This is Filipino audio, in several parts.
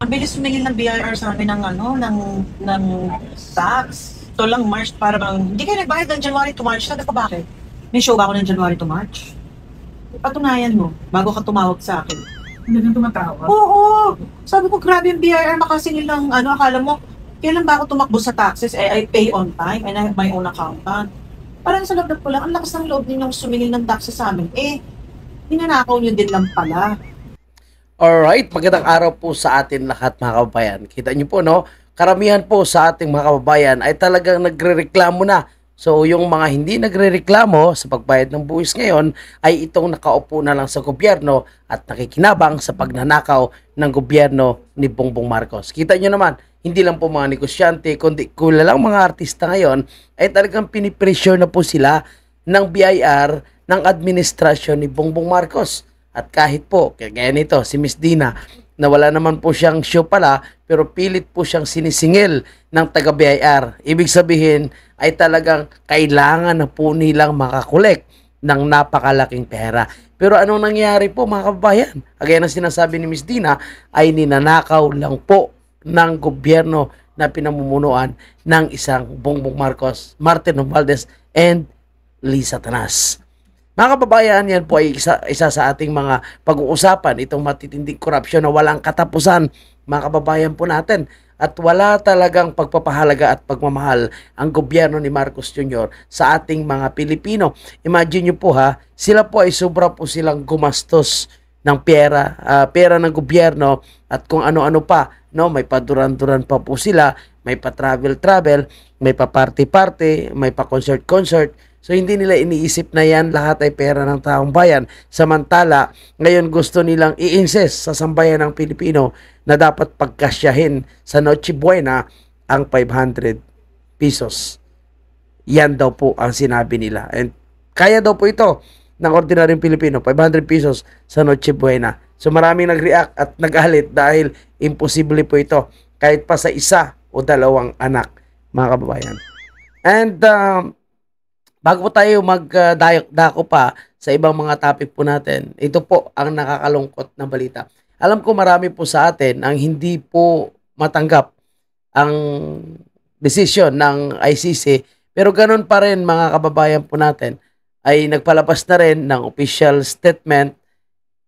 Ang bilis sumingil ng BIR sa amin ng ano, ng tax. Ito lang March para bang, hindi kayo nagbayad ng January to March. Sabi ko bakit? May show ba ako ng January to March? Patunayan mo, bago ka tumawag sa akin. Hindi nang tumatawag. Oo! Sabi ko, grabe yung BIR makasingil ng ano, akala mo, kailan ba ako tumakbo sa taxes? I pay on time and I have my own accountant. Parang sa loob ko lang, ang lakas ng loob ninyong sumingil ng taxes sa amin. Ninanakaw nyo din lang pala. Alright, magandang araw po sa atin lahat mga kababayan. Kita niyo po no, karamihan po sa ating mga kababayan ay talagang nagrereklamo na. So yung mga hindi nagrereklamo sa pagbayad ng buwis ngayon ay itong nakaupo na lang sa gobyerno at nakikinabang sa pagnanakaw ng gobyerno ni Bongbong Marcos. Kita niyo naman, hindi lang po mga negosyante kundi kulalang mga artista ngayon ay talagang pinipressure na po sila ng BIR ng administrasyon ni Bongbong Marcos. At kahit po, kaya nito, si Miss Dina, na wala naman po siyang show pala, pero pilit po siyang sinisingil ng taga-BIR. Ibig sabihin, ay talagang kailangan na po nilang makakolek ng napakalaking pera. Pero anong nangyari po mga kababayan? Agaya ng sinasabi ni Miss Dina, ay ninanakaw lang po ng gobyerno na pinamumunuan ng isang Bongbong Marcos, Martin Romualdez, and Lisa Tanas. Mga kababayan, yan po ay isa sa ating mga pag-uusapan, itong matitinding korupsyon na walang katapusan, mga kababayan po natin. At wala talagang pagpapahalaga at pagmamahal ang gobyerno ni Marcos Jr. sa ating mga Pilipino. Imagine nyo po ha, sila po ay sobra po silang gumastos ng pera ng gobyerno at kung ano-ano pa, no, may paduran-duran pa po sila, may pa-travel-travel, may pa-party-party, may pa-concert-concert. So hindi nila iniisip na yan lahat ay pera ng taong bayan. Samantala, ngayon gusto nilang i-insist sa sambayan ng Pilipino na dapat pagkasyahin sa Noche Buena ang 500 pesos. Yan daw po ang sinabi nila. And kaya daw po ito ng ordinaryong Pilipino, 500 pesos sa Noche Buena. So maraming nag-react at nagalit dahil imposible po ito kahit pa sa isa o dalawang anak, mga kababayan. And bago po tayo magdako pa sa ibang mga topic po natin, ito po ang nakakalungkot na balita. Alam ko marami po sa atin ang hindi po matanggap ang desisyon ng ICC, pero ganun pa rin mga kababayan po natin ay nagpalabas na rin ng official statement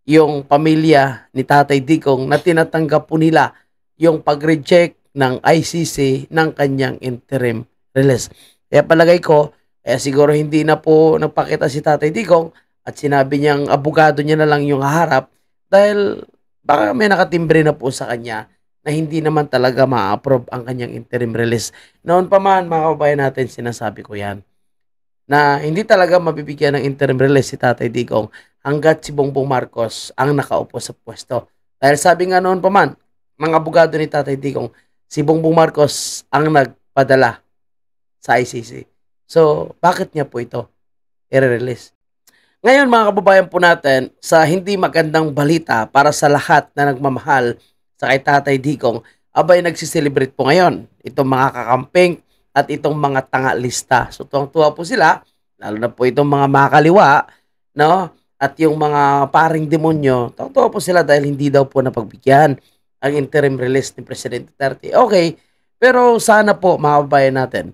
yung pamilya ni Tatay Digong na tinatanggap po nila yung pag-reject ng ICC ng kanyang interim release. Kaya palagay ko, siguro hindi na po nagpakita si Tatay Digong at sinabi niyang abogado niya na lang yung haharap dahil baka may nakatimbre na po sa kanya na hindi naman talaga ma-approve ang kanyang interim release. Noon pa man, mga kababayan natin, sinasabi ko yan, na hindi talaga mabibigyan ng interim release si Tatay Digong hanggat si Bongbong Marcos ang nakaupo sa pwesto. Dahil sabi nga noon pa man, mga abogado ni Tatay Digong, si Bongbong Marcos ang nagpadala sa ICC. So, bakit niya po ito i-release? Ngayon mga kababayan po natin, sa hindi magandang balita para sa lahat na nagmamahal sa kay Tatay Digong, abay nagsiselebrate po ngayon itong mga kakamping at itong mga tanga-lista. So tuwang-tuwa po sila, lalo na po itong mga makakaliwa, no? At yung mga paring demonyo, tuwang-tuwa po sila dahil hindi daw po napagbigyan ang interim release ni Presidente Duterte. Okay, pero sana po mga kababayan natin,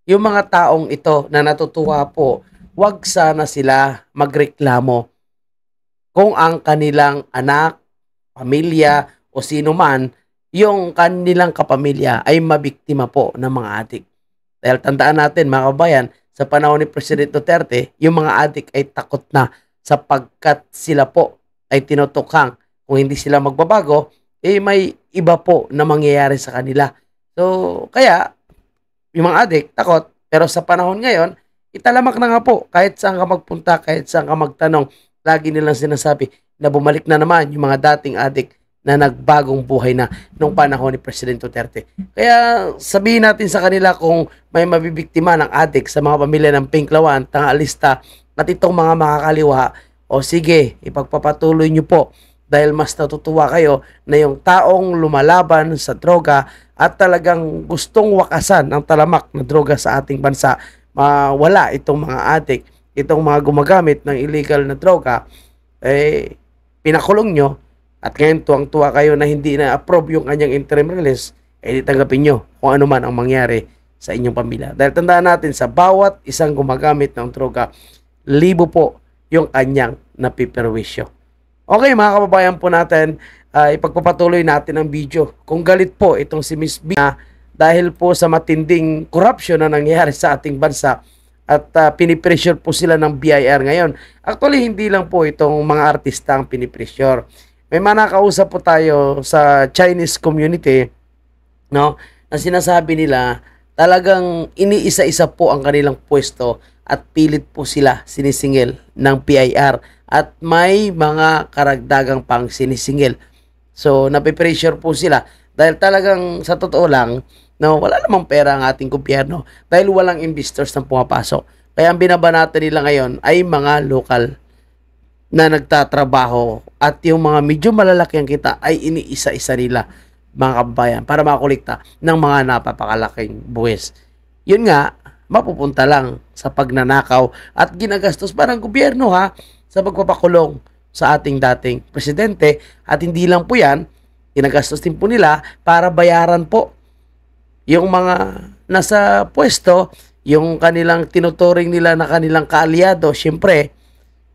yung mga taong ito na natutuwa po, wag sana sila magreklamo kung ang kanilang anak, pamilya o sino man, yung kanilang kapamilya ay mabiktima po ng mga adik. Dahil tandaan natin mga kababayan, sa panahon ni Presidente Duterte, yung mga adik ay takot na sapagkat sila po ay tinutukhang kung hindi sila magbabago, may iba po na mangyayari sa kanila. So, kaya, yung mga adik, takot. Pero sa panahon ngayon, italamak na nga po. Kahit saan ka magpunta, kahit saan ka magtanong, lagi nilang sinasabi na bumalik na naman yung mga dating adik na nagbagong buhay na nung panahon ni Presidente Duterte. Kaya sabihin natin sa kanila kung may mabibiktima ng adik sa mga pamilya ng Pinklawan, Tanga-lista at itong mga makakaliwa, o sige, ipagpapatuloy nyo po dahil mas natutuwa kayo na yung taong lumalaban sa droga at talagang gustong wakasan ang talamak na droga sa ating bansa, wala itong mga adik, itong mga gumagamit ng illegal na droga, pinakulong nyo, At ngayon, tuwang-tuwa kayo na hindi na-approve yung kanyang interim release, di tanggapin nyo kung ano man ang mangyari sa inyong pamilya. Dahil tandaan natin, sa bawat isang gumagamit ng droga, libo po yung kanyang napiperwisyo. Okay, mga kababayan po natin, ipagpapatuloy natin ang video. Kung galit po itong si Miss B dahil po sa matinding corruption na nangyayari sa ating bansa at pinipressure po sila ng BIR ngayon. Actually, hindi lang po itong mga artista ang pinipressure. May mga nakausap po tayo sa Chinese community, no, na sinasabi nila talagang iniisa-isa po ang kanilang pwesto at pilit po sila sinisingil ng PIR at may mga karagdagang pang sinisingil. So, napipressure po sila dahil talagang sa totoo lang, no, wala namang pera ang ating gobyerno dahil walang investors na pumapasok. Kaya ang binabanatan nila ngayon ay mga lokal na nagtatrabaho at yung mga medyo malalaki ang kita ay iniisa-isa nila, mga kababayan, para makolekta ng mga napapakalaking buwis. Yun nga, mapupunta lang sa pagnanakaw at ginagastos parang gobyerno sa pagpapakulong sa ating dating presidente. At hindi lang po yan, ginagastos din po nila para bayaran po yung mga nasa pwesto, yung kanilang tinuturing nila na kanilang kaalyado, syempre,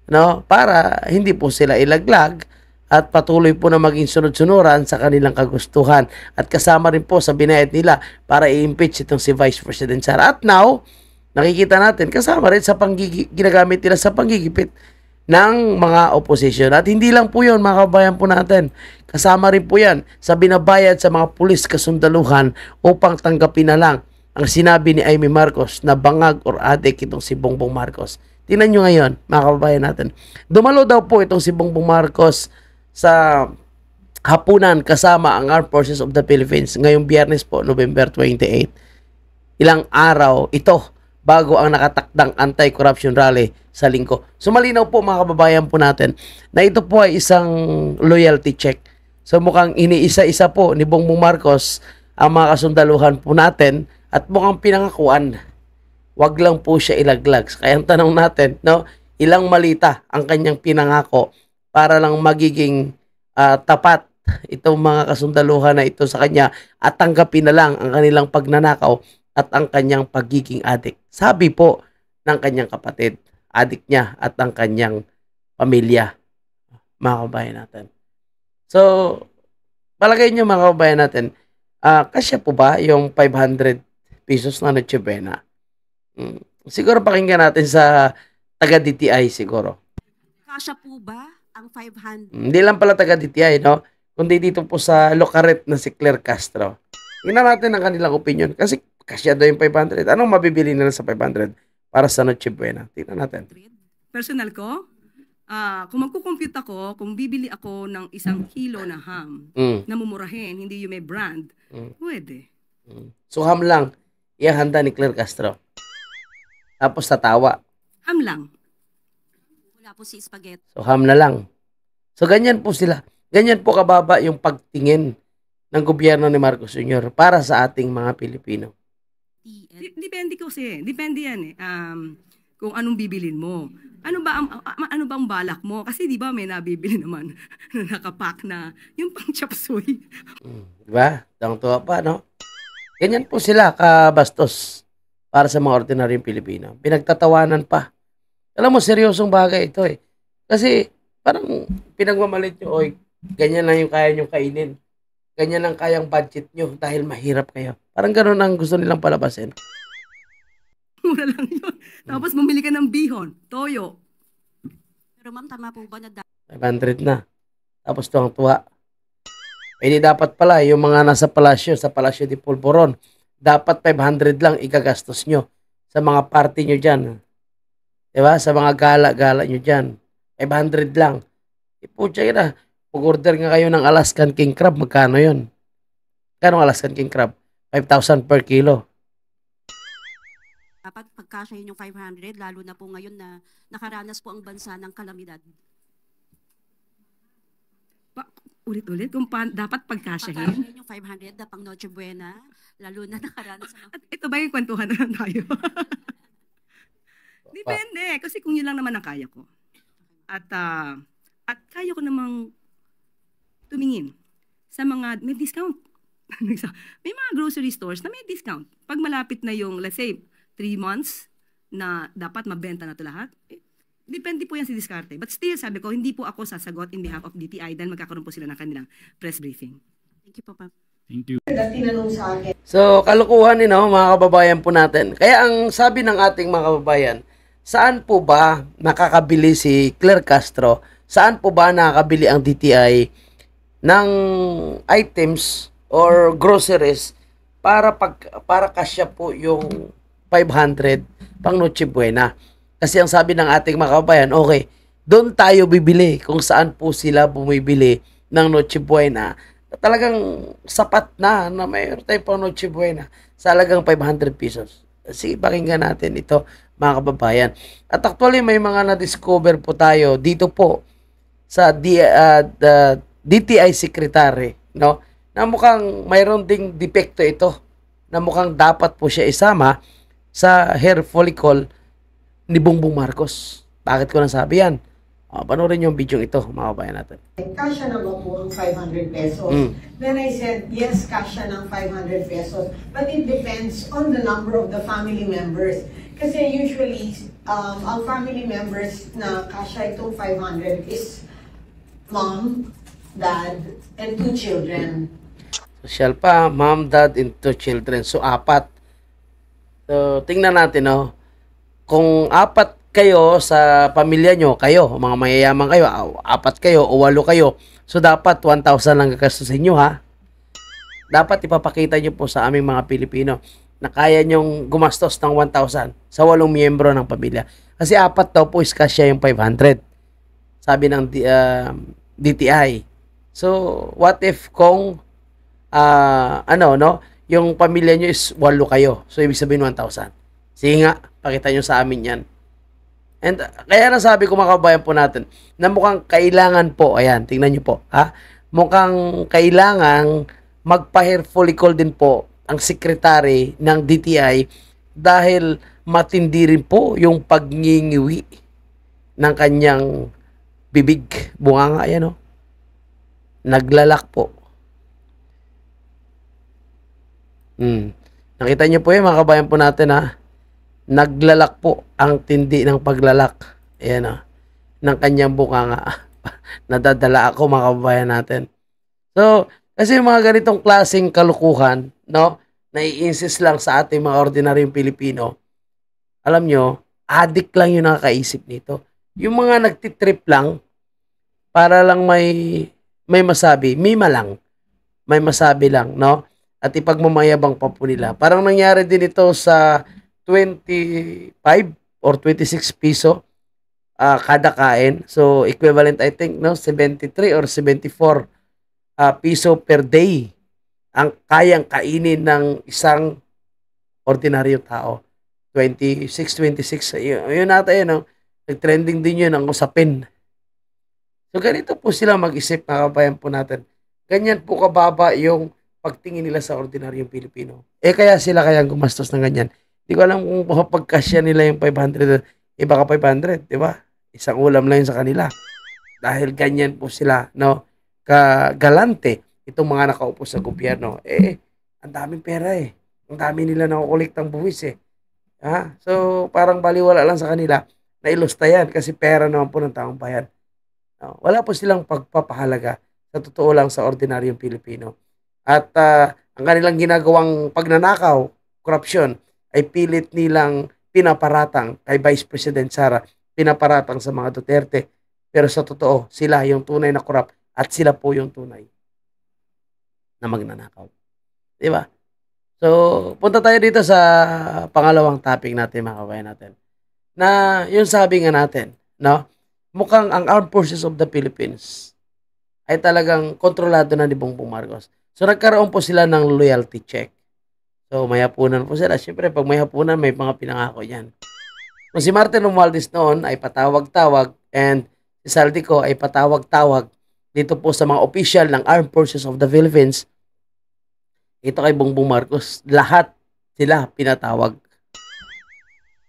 no, para hindi po sila ilaglag at patuloy po na maging sunod-sunuran sa kanilang kagustuhan. At kasama rin po sa binayad nila para i-impeach itong si Vice President Sara. At now, nakikita natin, kasama rin sa ginagamit nila sa panggigipit ng mga opposition. At hindi lang po yun, mga kabayan po natin. Kasama rin po yan sa binabayad sa mga pulis kasundaluhan upang tanggapin na lang ang sinabi ni Amy Marcos na bangag or adik itong si Bongbong Marcos. Tingnan nyo ngayon, mga kababayan natin. Dumalo daw po itong si Bongbong Marcos sa hapunan kasama ang Armed Forces of the Philippines ngayong Biyernes po, November 28. Ilang araw ito bago ang nakatakdang anti-corruption rally sa Linggo. So malinaw po, mga kababayan po natin, na ito po ay isang loyalty check. So mukhang iniisa-isa po ni Bongbong Marcos ang mga kasundaluhan po natin at mukhang pinangakuan. Wag lang po siya ilaglag. Kaya ang tanong natin, no, ilang malita ang kanyang pinangako para lang magiging tapat itong mga kasundaluhan na ito sa kanya at tanggapin na lang ang kanilang pagnanakaw at ang kanyang pagiging adik. Sabi po ng kanyang kapatid, adik niya at ang kanyang pamilya, mga kabayan natin. So, palagay niyo, mga kabayan natin, kasya po ba yung 500 pesos na Noche Buena? Siguro pakinggan natin sa taga-DTI siguro. Kasya po ba ang 500? Hindi lang pala taga-DTI, no? Kundi dito po sa Locaret na si Claire Castro. Tingnan natin ang kanilang opinion. Kasi kasya daw yung 500. Anong mabibili nila sa 500 para sa Noche Buena? Tingnan natin. Personal ko, kung magkukompute ako, kung bibili ako ng 1 kilo na ham na mumurahin, hindi yung may brand, pwede. So ham lang, ihanda ni Claire Castro. Tapos tatawa. Ham lang. Wala po si spaghetti. So ham na lang. So ganyan po sila. Ganyan po kababa yung pagtingin ng gobyerno ni Marcos Jr. para sa ating mga Pilipino. Depende kasi. Depende yan eh. Kung anong bibilin mo. Ano ba ang balak mo? Kasi di ba may nabibili naman na nakapack na yung pang chop suey. Diba? Tawang-tuwa pa, no? Ganyan po sila kabastos para sa mga ordinaryong Pilipino. Pinagtatawanan pa. Alam mo, seryosong bagay ito eh. Kasi parang pinagmamalit nyo, oy, ganyan lang yung kaya nyo kainin. Ganyan lang kayang budget nyo dahil mahirap kayo. Parang ganun ang gusto nilang palabasin. Mura lang yun. Tapos bumili ka ng bihon, toyo. Pero ma'am, tama po ba na 500 na. Tapos tuwang-tuwa. Pwede dapat pala yung mga nasa palasyo, sa Palasyo de Polvoron, dapat 500 lang igagastos nyo sa mga party nyo dyan. Diba? Sa mga gala-gala nyo dyan. 500 lang. Iputya yun na. Pag-order nga kayo ng Alaskan King Crab, magkano yun? Kano Alaskan King Crab? 5,000 per kilo. Dapat pagkasyahin yung 500, lalo na po ngayon na nakaranas po ang bansa ng kalamidad. Ulit-ulit, kung dapat pagkasyahin. Pagkasyahin yung 500 na pang Noche Buena, lalo na nakaranas ng... At ito ba yung kwentuhan na lang tayo? Depende, kasi kung yun lang naman ang kaya ko. At kaya ko namang tumingin sa mga may discount. May mga grocery stores na may discount. Pag malapit na yung, let's say, 3 months na dapat mabenta na ito lahat, depende po yan si diskarte. But still, sabi ko, hindi po ako sasagot in behalf of DTI dahil magkakaroon po sila ng kanilang press briefing. Thank you po, ma'am. Thank you. So, kalukuhan mga kababayan po natin. Kaya ang sabi ng ating mga kababayan, saan po ba nakakabili si Claire Castro? Saan po ba nakakabili ang DTI ng items or groceries para kasya po yung 500 pang Noche Buena? Kasi ang sabi ng ating mga kababayan, okay, doon tayo bibili kung saan po sila bumibili ng Noche Buena. Talagang sapat na mayroon tayo pang Noche Buena sa halagang 500 pesos. Sige, pakinggan natin ito mga kababayan. At actually may mga na-discover po tayo dito po sa DTI Secretary, no? Na mukhang mayroon ding depekto ito na mukhang dapat po siya isama sa hair follicle ni Bongbong Marcos. Bakit ko nasabi yan? Panoorin yung video ito, mga kabayan natin. Kasya na ba po ang 500 pesos? Then I said, yes, kasya ng 500 pesos. But it depends on the number of the family members. Kasi usually, ang family members na kasya itong 500 is mom, dad, and 2 children. Social pa, mom, dad, and 2 children. So, 4. So, tingnan natin, no? Kung 4 kayo sa pamilya nyo, kayo, mga mayayaman kayo, 4 kayo o 8 kayo, so dapat 1,000 lang gagastusin nyo, ha? Dapat ipapakita nyo po sa aming mga Pilipino na kaya nyong gumastos ng 1,000 sa 8 miyembro ng pamilya. Kasi 4 daw po is kasya yung 500. Sabi ng DTI. So, what if kung yung pamilya nyo is 8 kayo. So, ibig sabihin 1,000. Sige nga, pakita nyo sa amin yan. And kaya nasabi ko mga kabayan po natin na mukhang kailangan po, ayan, tingnan nyo po, ha? Mukhang kailangan magpa-hair follicle din po ang sekretary ng DTI dahil matindi rin po yung pagngingiwi ng kanyang bibig. Bunganga, ayan o. Naglalak po. Nakita nyo po yun mga kabayan po natin, ha? Naglalak po ang tindi ng paglalak. Ayan o. Ng kanyang bunganga. Nadadala ako mga kababayan natin. So, kasi mga ganitong klaseng kalukuhan, no? Nai-insist lang sa ating mga ordinaryong Pilipino. Alam nyo, addict lang yung nakakaisip nito. Yung mga nagtitrip lang, para lang may masabi, mima lang. May masabi lang, no? At ipagmamayabang pa po nila. Parang nangyari din ito sa 25 or 26 piso kada kain. So, equivalent I think, no? 73 or 74 piso per day ang kayang kainin ng isang ordinaryong tao. 26. Yun natin, no? Nag-trending din yun ang usapin. So, ganito po sila mag-isip, mga kabayan po natin. Ganyan po kababa yung pagtingin nila sa ordinaryong Pilipino. Kaya sila kayang gumastos ng ganyan. Hindi ko alam kung pagkasya nila yung 500, baka 500, di ba? Isang ulam lang yun sa kanila. Dahil ganyan po sila, no? Kagalante, itong mga nakaupo sa gobyerno. Ang daming pera Ang dami nila nakukuliktang buwis Ha? So, parang baliwala lang sa kanila na ilusta yan kasi pera naman po ng taong bayan. No? Wala po silang pagpapahalaga sa totoo lang sa ordinaryong Pilipino. At ang kanilang ginagawang pagnanakaw, korupsyon, ay pilit nilang pinaparatang kay Vice President Sara, pinaparatang sa mga Duterte. Pero sa totoo, sila yung tunay na korap at sila po yung tunay na magnanakaw. Diba? So, punta tayo dito sa pangalawang topic natin, mga kabayan natin. Na yung sabi nga natin, no? Mukhang ang Armed Forces of the Philippines ay talagang kontrolado na ni Bongbong Marcos. So, nagkaroon po sila ng loyalty check. So, may hapunan po sila. Siyempre, pag may hapunan, may mga pinangako yan. Kung si Martin Romualdez noon ay patawag-tawag and si Saldico ay patawag-tawag dito po sa mga official ng Armed Forces of the Philippines, ito kay Bongbong Marcos, lahat sila pinatawag.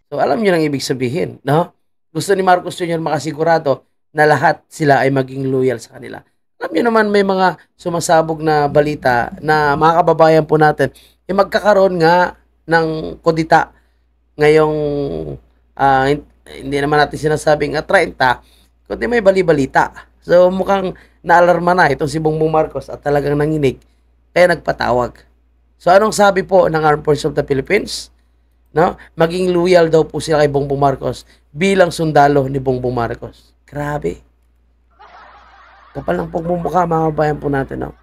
So, alam nyo nang ibig sabihin, no? Gusto ni Marcos Jr. makasigurado na lahat sila ay maging loyal sa kanila. Alam niyo naman may mga sumasabog na balita na mga kababayan po natin, magkakaroon nga ng kudita ngayong hindi naman natin sinasabing 30, kundi may bali-balita. So mukhang naalarma na itong si Bongbong Marcos at talagang nanginig kaya nagpatawag. So anong sabi po ng Armed Forces of the Philippines? No? Maging loyal daw po sila kay Bongbong Marcos bilang sundalo ni Bongbong Marcos. Grabe. Kapal ng pagmumukha mga kabayan po natin. No?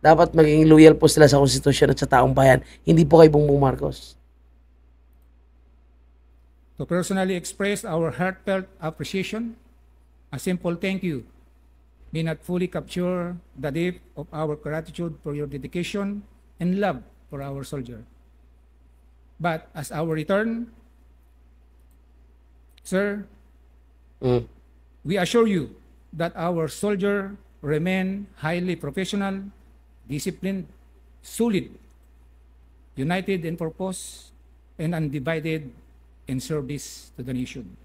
Dapat maging loyal po sila sa konstitusyon at sa taong bayan, hindi po kay Bongbong Marcos. To personally express our heartfelt appreciation, a simple thank you may not fully capture the depth of our gratitude for your dedication and love for our soldier. But as our return, sir, we assure you that our soldier remain highly professional, disciplined, solid, united in purpose, and undivided in service to the nation.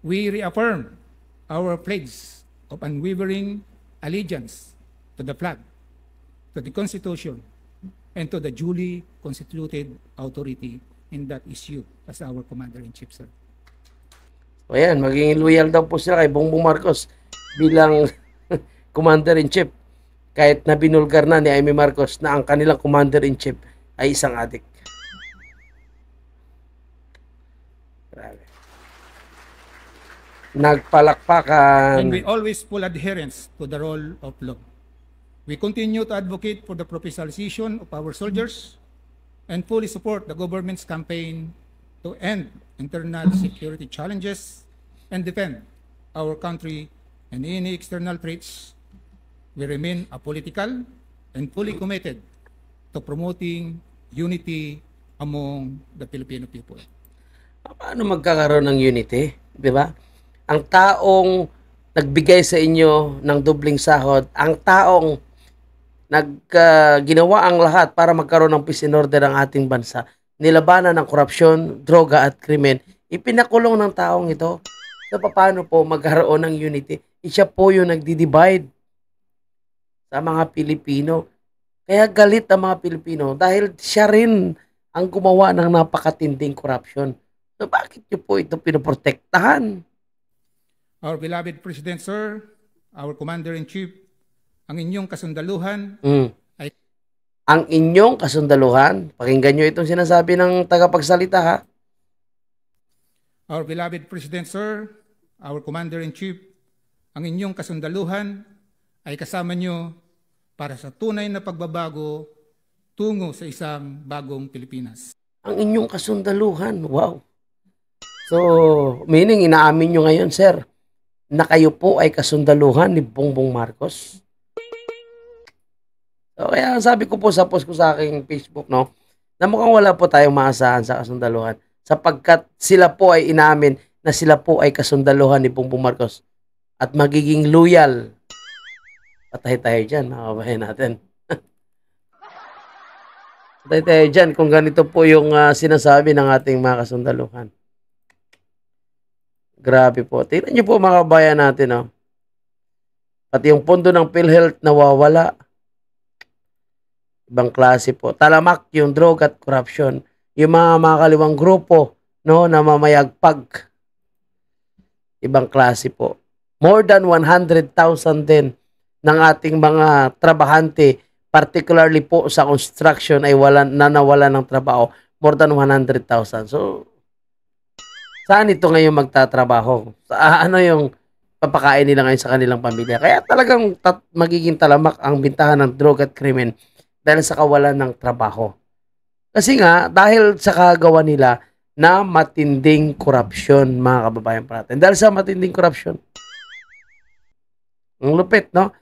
We reaffirm our pledge of unwavering allegiance to the flag, to the Constitution, and to the duly constituted authority, and that is you as our Commander-in-Chief, sir. O yan, maging loyal daw po sila kay Bongbong Marcos bilang Commander-in-Chief. Kahit na binulgar na ni Amy Marcos na ang kanilang Commander-in-Chief ay isang adik. Grabe. Nagpalakpakan. And we always full adherence to the role of law. We continue to advocate for the professionalization of our soldiers and fully support the government's campaign to end internal security challenges and defend our country and any external threats. We remain apolitical and fully committed to promoting unity among the Filipino people. Paano magkakaroon ng unity? Di ba? Ang taong nagbigay sa inyo ng dobling sahod, ang taong ginawa ang lahat para magkaroon ng peace and order ang ating bansa, nilabanan ng korupsyon, droga at krimen, ipinakulong ng taong ito. So, paano po magkaroon ng unity? Siya po yung nagdi-divide sa mga Pilipino. Kaya galit ang mga Pilipino dahil siya rin ang gumawa ng napakatinding korupsyon. So, bakit niyo po ito pinoprotektahan? Our beloved President, sir, our Commander-in-Chief, ang inyong kasundaluhan ay... Ang inyong kasundaluhan, pakinggan nyo itong sinasabi ng tagapagsalita ha. Our beloved President, sir, our Commander-in-Chief, ang inyong kasundaluhan ay kasama nyo para sa tunay na pagbabago tungo sa isang bagong Pilipinas. Ang inyong kasundaluhan, wow. So, meaning inaamin nyo ngayon, sir, na kayo po ay kasundaluhan ni Bongbong Marcos. So, kaya sabi ko po sa post ko sa aking Facebook, no, na mukhang wala po tayong maasahan sa kasundaluhan sapagkat sila po ay inaamin na sila po ay kasundaluhan ni Bongbong Marcos at magiging loyal. Patay tayo dyan, mga kabayan natin. Patay tayo dyan kung ganito po yung sinasabi ng ating mga kasundaluhan. Grabe po. Tingnan nyo po mga kabayan natin. Oh. Pati yung pondo ng PhilHealth nawawala. Ibang klase po. Talamak yung drug at corruption. Yung mga kaliwang grupo no, na mamayagpag. Ibang klase po. More than 100,000 din ng ating mga trabahante, particularly po sa construction ay nawalan ng trabaho. More than 100,000. So, saan ito ngayon magtatrabaho? Ano yung papakain nila ngayon sa kanilang pamilya? Kaya talagang magiging talamak ang bintahan ng drug at krimen dahil sa kawalan ng trabaho. Kasi nga, dahil sa kagawa nila na matinding korupsyon, mga kababayan pa natin. Dahil sa matinding korupsyon. Ang lupit, no?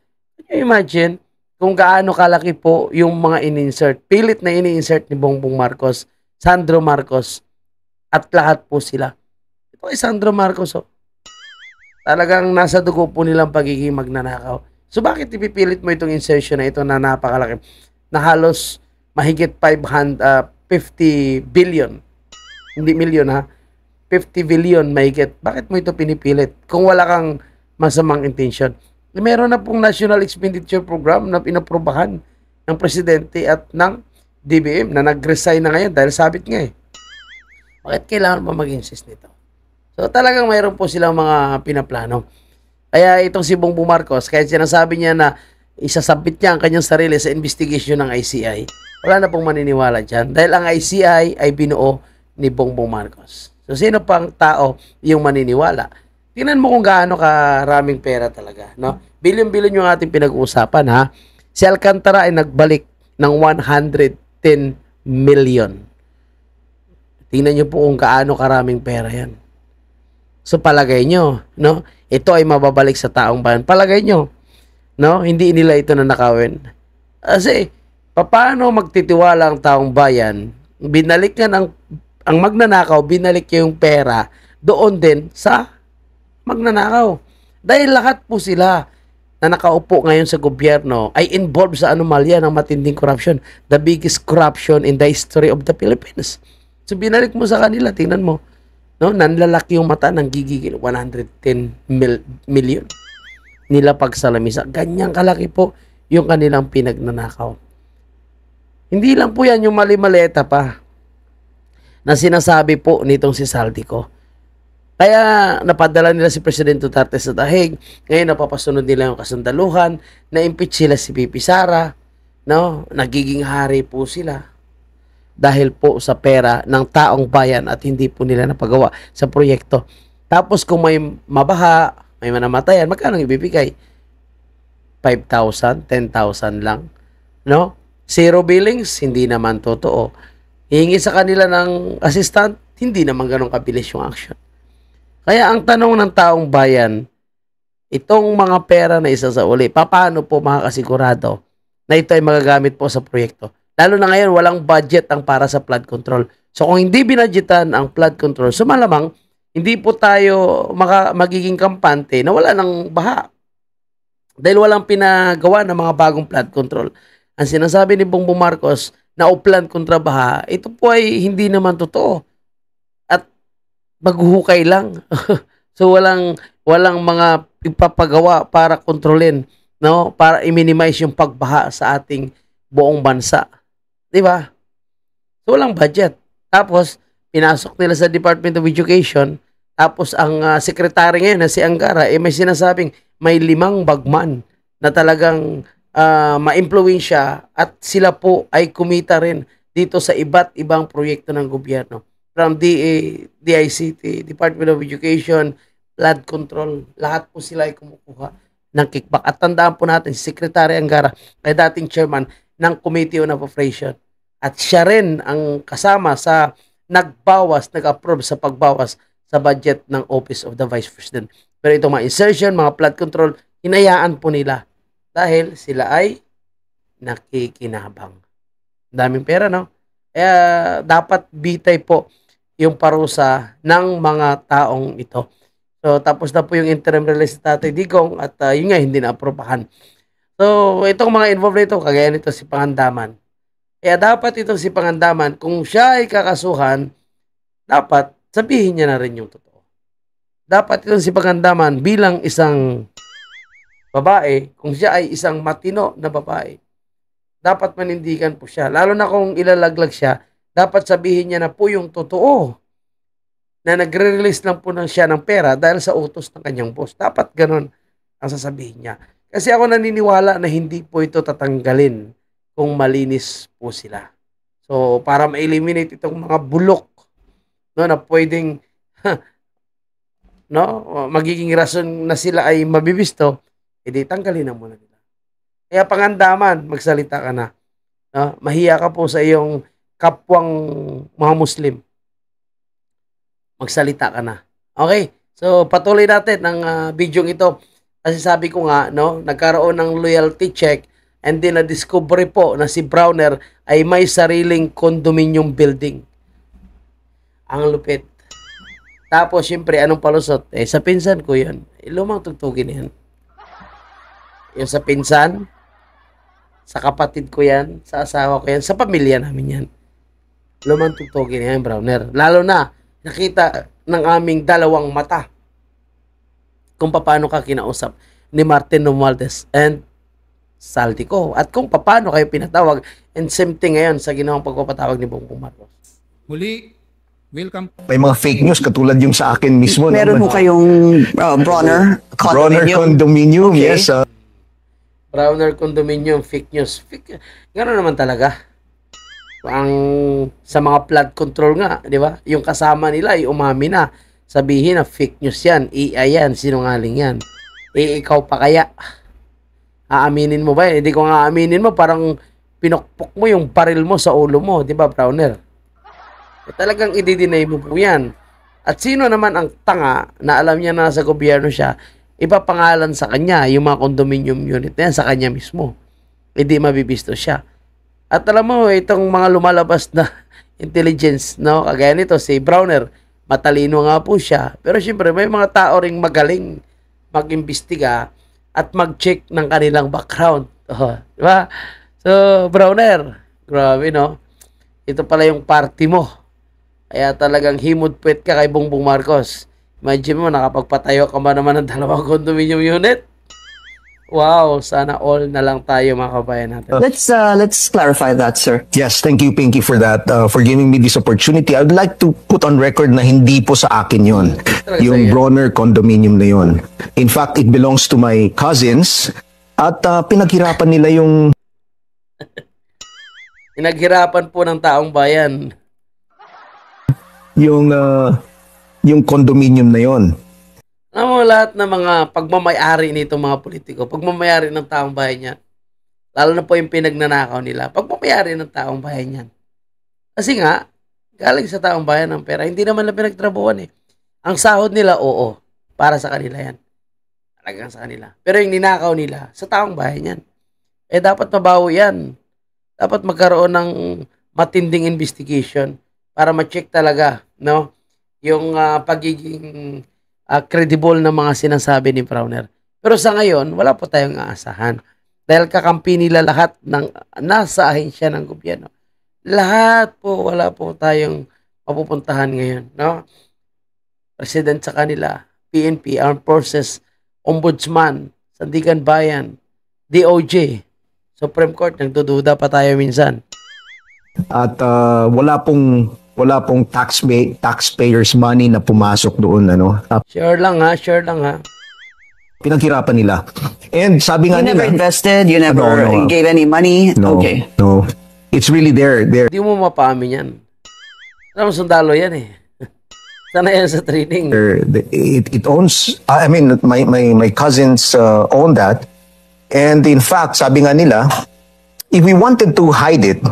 Can you imagine kung gaano kalaki po yung mga in-insert, pilit na in-insert ni Bongbong Marcos, Sandro Marcos, at lahat po sila. Ito ay Sandro Marcos, oh. Talagang nasa dugo po nilang pagiging magnanakaw. So bakit ipipilit mo itong insertion na ito na napakalaki? Na halos mahigit 50 billion. Hindi milyon ha. 50 billion mahigit. Bakit mo ito pinipilit? Kung wala kang masamang intention. Meron na pong National Expenditure Program na inaprobahan ng Presidente at ng DBM na nag-resign na ngayon dahil sabit nga eh. Bakit kailangan pa mag-insist nito? So talagang mayroon po silang mga pinaplano. Kaya itong si Bongbong Marcos, kahit sinasabi niya na isasabit niya ang kanyang sarili sa investigation ng ICI, wala na pong maniniwala dyan. Dahil ang ICI ay binuo ni Bongbong Marcos. So sino pang tao yung maniniwala? Tingnan mo kung gaano karaming pera talaga. No? Bilyon-bilyon yung ating pinag-uusapan. Ha? Si Alcantara ay nagbalik ng 110 million. Tingnan nyo po kung gaano karaming pera yan. So palagay nyo, no? Ito ay mababalik sa taong bayan. Palagay nyo, no? Hindi nila ito nanakawin. Kasi, paano magtitiwala ang taong bayan? Binalik nga ang magnanakaw, binalik yung pera doon din sa magnanakaw. Dahil lahat po sila na nakaupo ngayon sa gobyerno ay involved sa anomalya ng matinding corruption. The biggest corruption in the history of the Philippines. So binalik mo sa kanila, tingnan mo, no, nanlalaki yung mata ng gigigil, 110 million nila pagsalamisa. Ganyang kalaki po yung kanilang pinagnanakaw. Hindi lang po yan yung mali-maleta pa na sinasabi po nitong si Saldico. Kaya napadala nila si President Duterte sa dahig. Ngayon napapasunod nila yung kasundaluhan, na-impeach sila si Pipi Sara, no? Nagiging hari po sila dahil po sa pera ng taong bayan at hindi po nila napagawa sa proyekto. Tapos kung may mabaha, may manamatayan, magkano ibibigay? 5,000, 10,000 lang. No? Zero billings, hindi naman totoo. Hihingi sa kanila ng assistant, hindi naman ganun kabilis yung action. Kaya ang tanong ng taong bayan, itong mga pera na isasauli, paano po makakasigurado na ito ay magagamit po sa proyekto? Lalo na ngayon, walang budget ang para sa flood control. So kung hindi binadgetan ang flood control, so malamang, hindi po tayo magiging kampante na wala ng baha. Dahil walang pinagawa ng mga bagong flood control. Ang sinasabi ni Bongbong Marcos na uplan kontra baha, ito po ay hindi naman totoo. At maghuhukay lang. So walang mga ipapagawa para kontrolin, no? Para i-minimize yung pagbaha sa ating buong bansa. Diba? So, walang budget. Tapos, pinasok nila sa Department of Education. Tapos, ang sekretary ngayon na si Angara, may sinasabing may 5 bagman na talagang ma-impluwensya at sila po ay kumita rin dito sa iba't ibang proyekto ng gobyerno. From DICT, Department of Education, flood control, lahat po sila ay kumukuha ng kickback. At tandaan po natin, si Secretary Angara ay dating chairman ng Committee on Appropriation. At siya rin ang kasama sa nag-approve sa pagbawas sa budget ng Office of the Vice President. Pero itong mga insertion, mga flood control, hinayaan po nila dahil sila ay nakikinabang. Daming pera, no? Kaya dapat bitay po yung parusa ng mga taong ito. So, tapos na po yung interim release sa Tatay Digong at yun nga, hindi na-aprobahan. So, itong mga involved nito, kagaya nito si Pangandaman. Kaya dapat itong si Pangandaman, kung siya ay kakasuhan, dapat sabihin niya na rin yung totoo. Dapat itong si Pangandaman bilang isang babae, kung siya ay isang matino na babae, dapat manindigan po siya. Lalo na kung ilalaglag siya, dapat sabihin niya na po yung totoo na nagre-release lang po siya ng pera dahil sa utos ng kanyang boss. Dapat ganun ang sasabihin niya. Kasi ako naniniwala na hindi po ito tatanggalin kung malinis po sila. So, para ma-eliminate itong mga bulok, no, na pwedeng no, magiging rason na sila ay mabibisto, edi tanggalin na muna nila. Kaya Pangandaman, magsalita ka na. No? Mahiya ka po sa iyong kapwang mga Muslim. Magsalita ka na. Okay? So, patuloy natin ang video ito. Kasi sabi ko nga, no, nagkaroon ng loyalty check and then na-discovery po na si Browner ay may sariling condominium building. Ang lupit. Tapos, syempre, anong palusot? Sa pinsan ko yan. Lumang tugtugin yan. Yung sa pinsan, sa kapatid ko yan, sa asawa ko yan, sa pamilya namin yan. Lumang tugtugin yan, Browner. Lalo na, nakita ng aming dalawang mata kung paano ka kinausap ni Martin Romualdez and Saldico. At kung paano kayo pinatawag, and same thing ngayon sa ginawang pagpapatawag ni Bongbong Marcos. Muli, welcome. May mga fake news katulad yung sa akin mismo. Meron no? mo kayong Bronner Bronner Condominium, Okay. yes. Browner Condominium, fake news. Gano'n naman talaga. Ang sa mga flood control nga, di ba? Yung kasama nila ay umami na. Sabihin na fake news yan, AI yan, sinungaling yan. Ikaw pa kaya? Aaminin mo ba yan? Hindi ko nga aaminin mo, parang pinukpok mo yung baril mo sa ulo mo, di ba, Browner? Talagang i-deny mo po yan. At sino naman ang tanga na alam niya na nasa gobyerno siya, ipapangalan sa kanya yung mga condominium unit na yan sa kanya mismo. Hindi mabibisto siya. At alam mo, itong mga lumalabas na intelligence, no? Kagaya nito, si Browner, matalino nga po siya. Pero syempre, may mga tao ring magaling mag-imbestiga at mag-check ng kanilang background. Oh, di ba? So, Browner, grabe, no? Ito pala yung party mo. Kaya talagang himod puwet ka kay Bongbong Marcos. Imagine mo, nakapagpatayo ka ba naman ng 2 condominium unit? Wow, sana all na lang tayo mga kabayan natin. Let's clarify that, sir. Yes, thank you, Pinky, for that, for giving me this opportunity. I would like to put on record na hindi po sa akin yun. Yung Bronner Condominium na yun. In fact, it belongs to my cousins at pinaghirapan nila yung Pinaghirapan po ng taong bayan. yung condominium na yon. Alam mo, lahat ng mga pagmamayari nitong mga politiko, pagmamayari ng taong bayan yan, lalo na po yung pinagnanakaw nila, pagmamayari ng taong bayan yan. Kasi nga, galing sa taong bayan ng pera, hindi naman na pinagtrabuhan eh. Ang sahod nila, oo, para sa kanila yan. Talagang sa kanila. Pero yung ninakaw nila, sa taong bayan yan. Eh, dapat mabawi yan. Dapat magkaroon ng matinding investigation para ma-check talaga, no? Yung pagiging credible na mga sinasabi ni Browner. Pero sa ngayon, wala po tayong aasahan. Dahil kakampi nila lahat ng nasa ahensya ng gobyerno. Lahat po, wala po tayong mapupuntahan ngayon. No? President sa kanila, PNP, Armed Forces, Ombudsman, Sandigan Bayan, DOJ, Supreme Court, nagdududa pa tayo minsan. At wala pong taxpayers money na pumasok doon, ano. Sure lang ha. Pinaghirapan nila. And sabi nga You never nila, invested, you never No. gave any money? no, Okay. no. It's really there. Hindi mo mapaamin yan. Alam mo, sundalo yan eh. Sana yan sa training. It owns, I mean, my cousins own that. And in fact, sabi nga nila, if we wanted to hide it,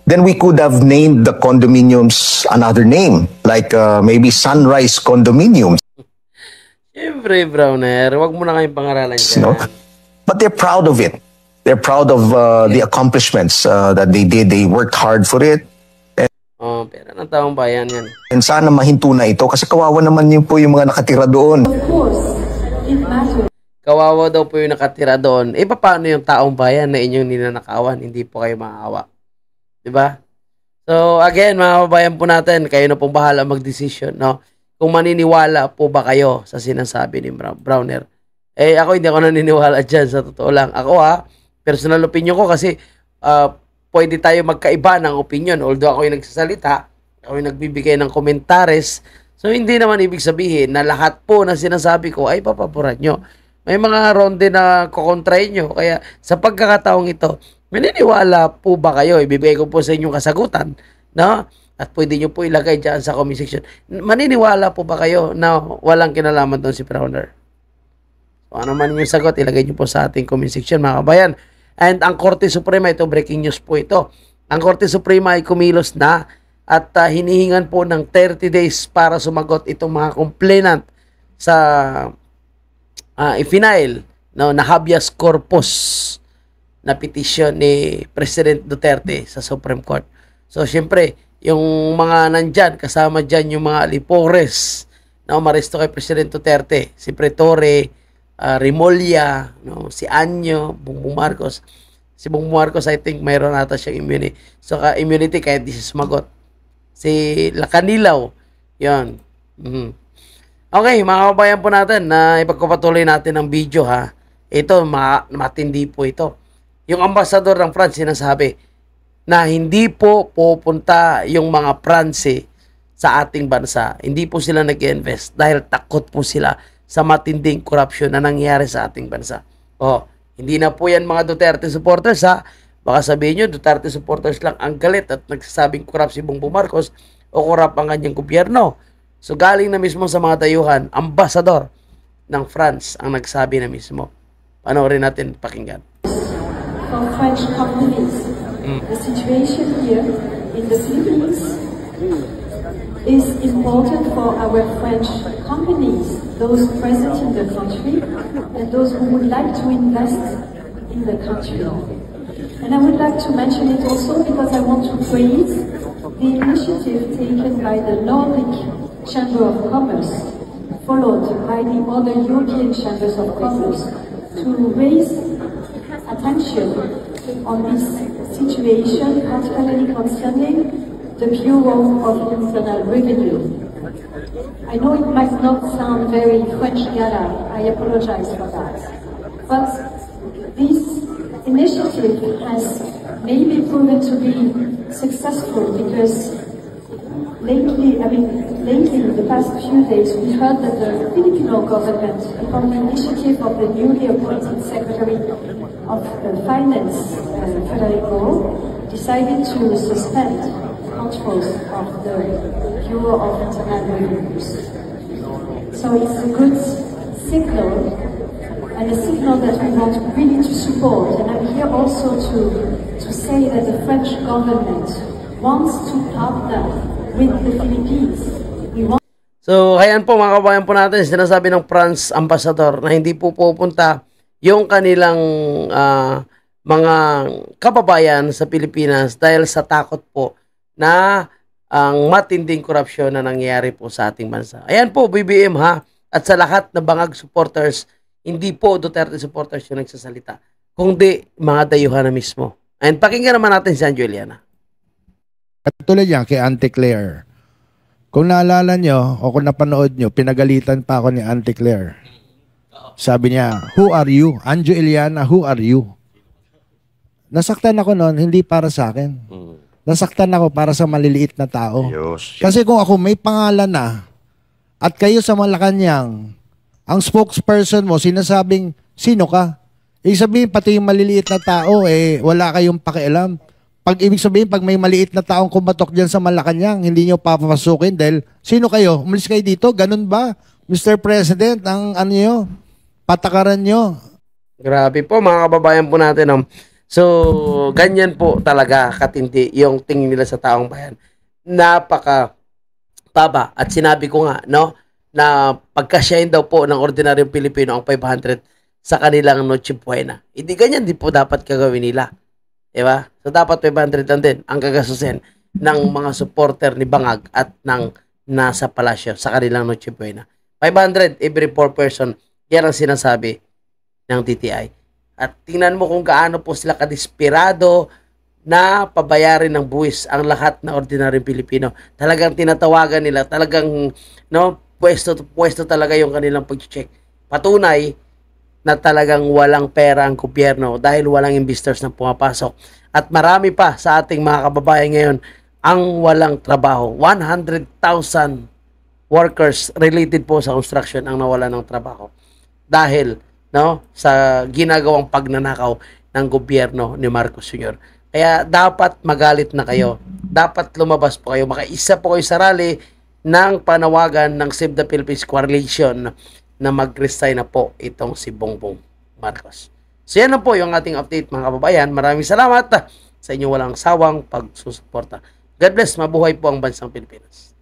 then we could have named the condominiums another name, like maybe Sunrise Condominiums. Siyempre, Browner, wag mo na kayong pangaralan dyan. No? But they're proud of it. They're proud of the accomplishments that they did. They worked hard for it. Oh, pera ng taong bayan yan. And sana mahinto na ito kasi kawawa naman yun po yung mga nakatira doon. Kawawa daw po yung nakatira doon. Eh, paano yung taong bayan na inyong ninanakawan? Hindi po kayo maawa. Diba? So, again, mga kababayan po natin, kayo na pong bahala mag-decision, no? Kung maniniwala po ba kayo sa sinasabi ni Browner. Eh, ako hindi ako naniniwala dyan, sa totoo lang. Ako personal opinion ko kasi pwede tayo magkaiba ng opinion. Although ako yung nagsasalita, ako yung nagbibigay ng komentares. So, hindi naman ibig sabihin na lahat po na sinasabi ko ay papaboran nyo. May mga ronde na kukontrahin nyo. Kaya sa pagkakataong ito, maniniwala po ba kayo? Ibibigay ko po sa inyong kasagutan. No? At pwede nyo po ilagay dyan sa comment section. Maniniwala po ba kayo na walang kinalaman doon si Browner? So, ano man yung sagot, ilagay nyo po sa ating comment section, mga kabayan. And ang Korte Suprema, ito breaking news po ito. Ang Korte Suprema ay kumilos na at hinihingan po ng 30 days para sumagot itong mga complainant sa i-file na habeas corpus na petisyon ni President Duterte sa Supreme Court. So, syempre, yung mga nandyan, kasama dyan yung mga alipores na umaresto kay President Duterte, si Pretore, Remulla, no, si Anyo, Bongbong Marcos. Si Bongbong Marcos, I think, mayroon ata siyang immunity. So, immunity kahit di siya sumagot. Si Lacanilaw, yun. Okay, mga kabayan po natin, na ipagpapatuloy natin ang video ha. Ito, matindi po ito. Yung ambassador ng France sinasabi na hindi po pupunta yung mga Pranse sa ating bansa. Hindi po sila nag-invest dahil takot po sila sa matinding korupsyon na nangyayari sa ating bansa. Hindi na po yan mga Duterte supporters ha. Baka sabihin nyo, Duterte supporters lang ang galit at nagsasabing korap si Bongbong Marcos o korap ang kanyang gobyerno. So galing na mismo sa mga dayuhan, ambassador ng France ang nagsabi na mismo. Panoorin natin, pakinggan. For French companies, the situation here in the Philippines is important for our French companies, those present in the country and those who would like to invest in the country. And I would like to mention it also because I want to praise the initiative taken by the Nordic Chamber of Commerce, followed by the other European Chambers of Commerce, to raise attention on this situation, particularly concerning the Bureau of Internal Revenue. I know it might not sound very French Gala, I apologize for that. But this initiative has maybe proven to be successful because lately, in the past few days, we heard that the Filipino government, upon the initiative of the newly appointed Secretary of Finance, Federico, decided to suspend controls of the Bureau of Internal Revenues. So it's a good signal, and a signal that we want really to support. And I'm here also to say that the French government wants to partner with the Philippines. So, ayan po mga kabayan po natin, sinasabi ng France ambassador na hindi po pupunta yung kanilang mga kababayan sa Pilipinas dahil sa takot po na ang matinding korupsyon na nangyayari po sa ating bansa. Ayan po, BBM ha, at sa lahat na bangag supporters, hindi po Duterte supporters yung nagsasalita, kundi mga dayuhan na mismo. And pakinggan naman natin si Juliana. Katulad yan kay Auntie Claire. Kung naalala nyo, o kung napanood nyo, pinagalitan pa ako ni Auntie Claire. Sabi niya, who are you? Anjo Eliana, who are you? Nasaktan ako noon, hindi para sa akin. Nasaktan ako para sa maliliit na tao. Kasi kung ako may pangalan na, at kayo sa Malacanang, ang spokesperson mo, sinasabing, sino ka? Ibig sabihin, pati yung maliliit na tao, wala kayong pakialam. Ibig sabihin, pag may maliit na taong kumatok dyan sa Malacanang, hindi nyo papapasukin dahil, sino kayo? Umalis kayo dito? Ganun ba? Mr. President, ang ano nyo? Patakaran nyo? Grabe po, mga kababayan po natin. So, ganyan po talaga katindi yung tingin nila sa taong bayan. Napaka baba. At sinabi ko nga, no, na pagkasyahin daw po ng ordinaryong Pilipino ang 500 sa kanilang Noche Buena. Hindi ganyan din po dapat kagawin nila. Diba? So, dapat 500 lang din ang gagasusin ng mga supporter ni Bangag at ng nasa palasyo sa kanilang Noche Buena. 500 every 4 person. Yan ang sinasabi ng DTI. At tingnan mo kung gaano po sila kadesperado na pabayarin ng buwis ang lahat na ordinaryong Pilipino. Talagang tinatawagan nila, talagang pwesto talaga yung kanilang pag-check. Patunay na talagang walang pera ang gobyerno dahil walang investors na pumapasok. At marami pa sa ating mga kababayan ngayon ang walang trabaho. 100,000 workers related po sa construction ang nawala ng trabaho. Dahil sa ginagawang pagnanakaw ng gobyerno ni Marcos Sr. Kaya dapat magalit na kayo. Dapat lumabas po kayo. Makaisa po kayo sa rally ng panawagan ng Save the Philippines Coalition na mag-resign na po itong si Bongbong Marcos. So yan na po yung ating update mga kababayan. Maraming salamat sa inyong walang sawang pagsusuporta. God bless. Mabuhay po ang bansang Pilipinas.